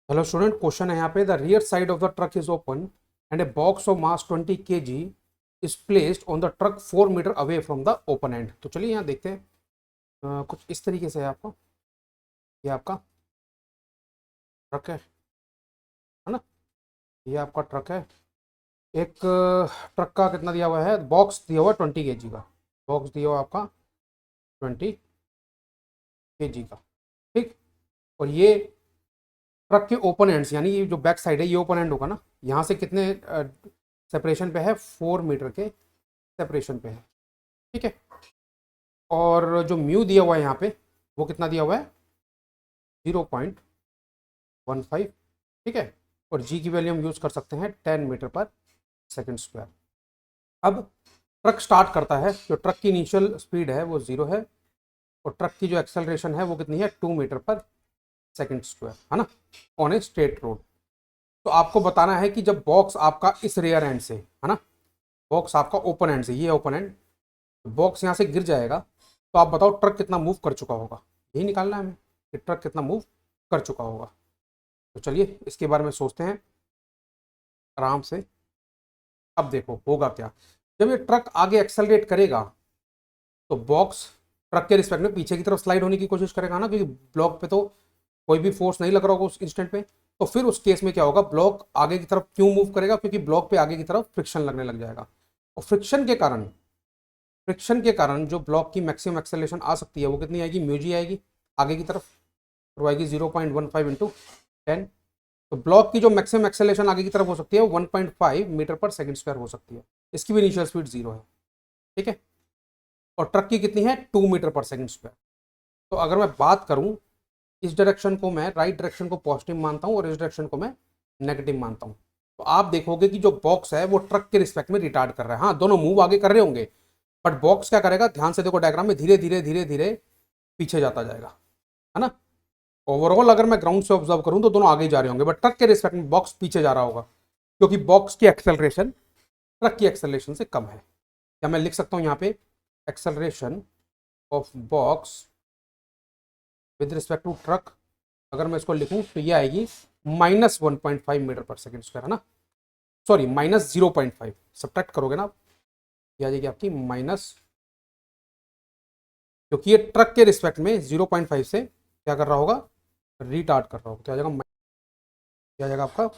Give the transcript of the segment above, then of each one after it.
Hello student, question है यहाँ पे the rear side of the truck is open and a box of mass 20 kg is placed on the truck 4 metre away from the open end. तो चलिए यहाँ देखते हैं। कुछ इस तरीके से है आपका, ये आपका ट्रक है ना। ये आपका ट्रक है। एक ट्रक का कितना दिया हुआ है, बॉक्स दिया हुआ है 20 kg का। बॉक्स दिया हुआ आपका 20 kg का, ठीक। और ये ट्रक के ओपन एंड्स, यानी ये जो बैक साइड है ये ओपन एंड होगा ना। यहाँ से कितने सेपरेशन पे है, 4 मीटर के सेपरेशन पे है, ठीक है। और जो म्यू दिया हुआ है यहाँ पे वो कितना दिया हुआ है, 0.15, ठीक है। और जी की वैल्यू हम यूज़ कर सकते हैं 10 मीटर पर सेकेंड स्क्वायर। अब ट्रक स्टार्ट करता है, जो ट्रक की इनिशियल स्पीड है वो 0 है, और ट्रक की जो एक्सेलरेशन है वो कितनी है, 2 मीटर पर सेकेंड स्क्वायर, है ना, ऑन ए स्ट्रेट रोड। तो आपको बताना है कि जब बॉक्स आपका इस रेयर एंड से, है ना, बॉक्स आपका ओपन एंड से, ये ओपन एंड, बॉक्स यहाँ से गिर जाएगा, तो आप बताओ ट्रक कितना मूव कर चुका होगा। यही निकालना है हमें कि ट्रक कितना मूव कर चुका होगा। तो चलिए इसके बारे में सोचते हैं आराम से। अब देखो होगा क्या, जब ये ट्रक आगे एक्सेलरेट करेगा तो बॉक्स ट्रक के रिस्पेक्ट में पीछे की तरफ स्लाइड होने की कोशिश करेगा ना, क्योंकि ब्लॉक पे तो कोई भी फोर्स नहीं लग रहा होगा उस इंस्टेंट पे। तो फिर उस केस में क्या होगा, ब्लॉक आगे की तरफ क्यों मूव करेगा, क्योंकि ब्लॉक पे आगे की तरफ फ्रिक्शन लगने लग जाएगा। और फ्रिक्शन के कारण जो ब्लॉक की मैक्सिमम एक्सेलरेशन आ सकती है वो कितनी आएगी, म्यूजी आएगी आगे की तरफ, और आएगी 0.15 इंटू 10। तो ब्लॉक की जो मैक्सिमम एक्सेलरेशन आगे की तरफ हो सकती है वो 1.5 मीटर पर सेकेंड स्क्वायर हो सकती है। इसकी भी इनिशियल स्पीड 0 है, ठीक है। और ट्रक की कितनी है, 2 मीटर पर सेकेंड स्क्वायर। तो अगर मैं बात करूं, इस डायरेक्शन को मैं, राइट डायरेक्शन को पॉजिटिव मानता हूं और इस डायरेक्शन को मैं नेगेटिव मानता हूं। तो आप देखोगे कि जो बॉक्स है वो ट्रक के रिस्पेक्ट में रिटार्ड कर रहा है। हाँ, दोनों मूव आगे कर रहे होंगे, बट बॉक्स क्या करेगा, ध्यान से देखो डायग्राम में, धीरे धीरे धीरे धीरे पीछे जाता जाएगा, है ना। ओवरऑल अगर मैं ग्राउंड से ऑब्जर्व करूं तो दोनों आगे जा रहे होंगे, बट ट्रक के रिस्पेक्ट में बॉक्स पीछे जा रहा होगा, क्योंकि बॉक्स की एक्सेलरेशन ट्रक की एक्सेलरेशन से कम है। या मैं लिख सकता हूं यहाँ पे, acceleration of box with respect to truck, अगर मैं इसको लिखूं तो ये आएगी -1.5 मीटर पर सेकेंड स्क्वायर, है ना। सॉरी, -0.5, सब्ट्रैक्ट करोगे ना आप, ये आ जाएगी आपकी माइनस, क्योंकि ये ट्रक के रिस्पेक्ट में 0.5 से क्या कर रहा होगा, रिटार्ड कर रहा होगा। क्या आ जाएगा, क्या आ जाएगा आपका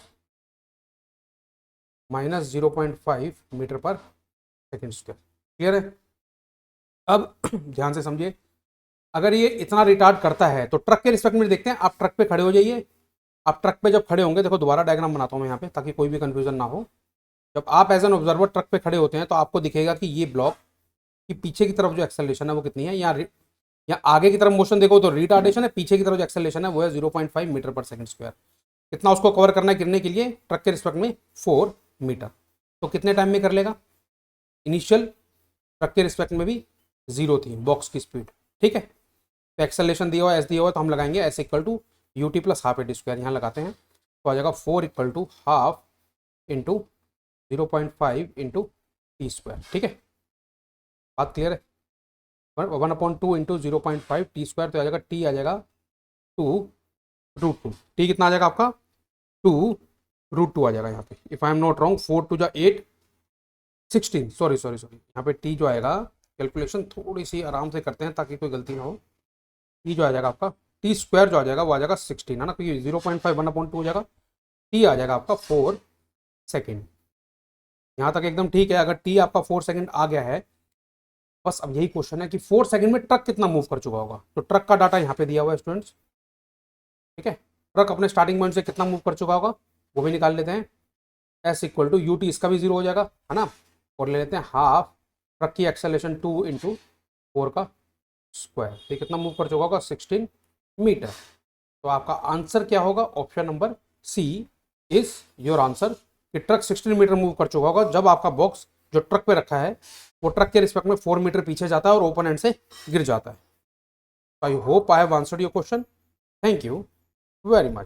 -0.5 मीटर पर सेकेंड स्क्वायर। क्लियर है। अब ध्यान से समझिए, अगर ये इतना रिटार्ड करता है तो ट्रक के रिस्पेक्ट में देखते हैं। आप ट्रक पे खड़े हो जाइए। आप ट्रक पे जब खड़े होंगे, देखो दोबारा डायग्राम बनाता हूँ मैं यहाँ पे ताकि कोई भी कंफ्यूजन ना हो। जब आप एज एन ऑब्जर्वर ट्रक पे खड़े होते हैं तो आपको दिखेगा कि ये ब्लॉक की पीछे की तरफ जो एक्सेलरेशन है वो कितनी है। यहाँ आगे की तरफ मोशन देखो तो रिटार्डेशन है, पीछे की तरफ जो एक्सेलरेशन है वो है 0.5 मीटर पर सेकेंड स्क्वायर। कितना उसको कवर करना है गिरने के लिए, ट्रक के रिस्पेक्ट में 4 मीटर। तो कितने टाइम में कर लेगा, इनिशियल ट्रक के रिस्पेक्ट में भी 0 थी बॉक्स की स्पीड, ठीक है। तो एक्सेलरेशन दिया हुआ है, एस दिया हुआ है, तो हम लगाएंगे S equal to U T plus half A T square. यहाँ लगाते हैं तो आ जाएगा 4 इक्वल टू हाफ इंटू 0.5 इंटू टी स्क्वायर, ठीक है। बात क्लियर है। 1/2 इंटू 0.5 टी स्क्वायर, तो आ जाएगा टी, आ जाएगा 2√2। टी कितना आ जाएगा आपका, 2√2 आ जाएगा यहाँ पे, if I am not wrong. 4 2 8 16, sorry sorry sorry, यहाँ पे टी जो आएगा, कैलकुलेशन थोड़ी सी आराम से करते हैं ताकि कोई गलती ना हो। टी जो आ जाएगा आपका, टी स्क्वायर जो आ जाएगा वो आ जाएगा 16, है ना, क्योंकि 0.5 1/2 हो जाएगा। टी आ जाएगा आपका 4 सेकेंड। यहाँ तक एकदम ठीक है। अगर टी आपका 4 सेकेंड आ गया है, बस अब यही क्वेश्चन है कि 4 सेकेंड में ट्रक कितना मूव कर चुका होगा। तो ट्रक का डाटा यहाँ पे दिया हुआ है स्टूडेंट्स, ठीक है। ट्रक अपने स्टार्टिंग पॉइंट से कितना मूव कर चुका होगा वो भी निकाल लेते हैं। S equal to U T, इसका भी 0 हो जाएगा, है ना। और ले लेते हैं हाफ ट्रक की एक्सेलरेशन 2 इंटू 4 का स्क्वायर। ये कितना मूव कर चुका होगा, 16 मीटर। तो आपका आंसर क्या होगा, option number C is your answer, कि ट्रक 16 मीटर मूव कर चुका होगा जब आपका बॉक्स जो ट्रक पे रखा है वो ट्रक के रिस्पेक्ट में 4 मीटर पीछे जाता है और ओपन एंड से गिर जाता है। I hope I have answered your question. Thank you very much.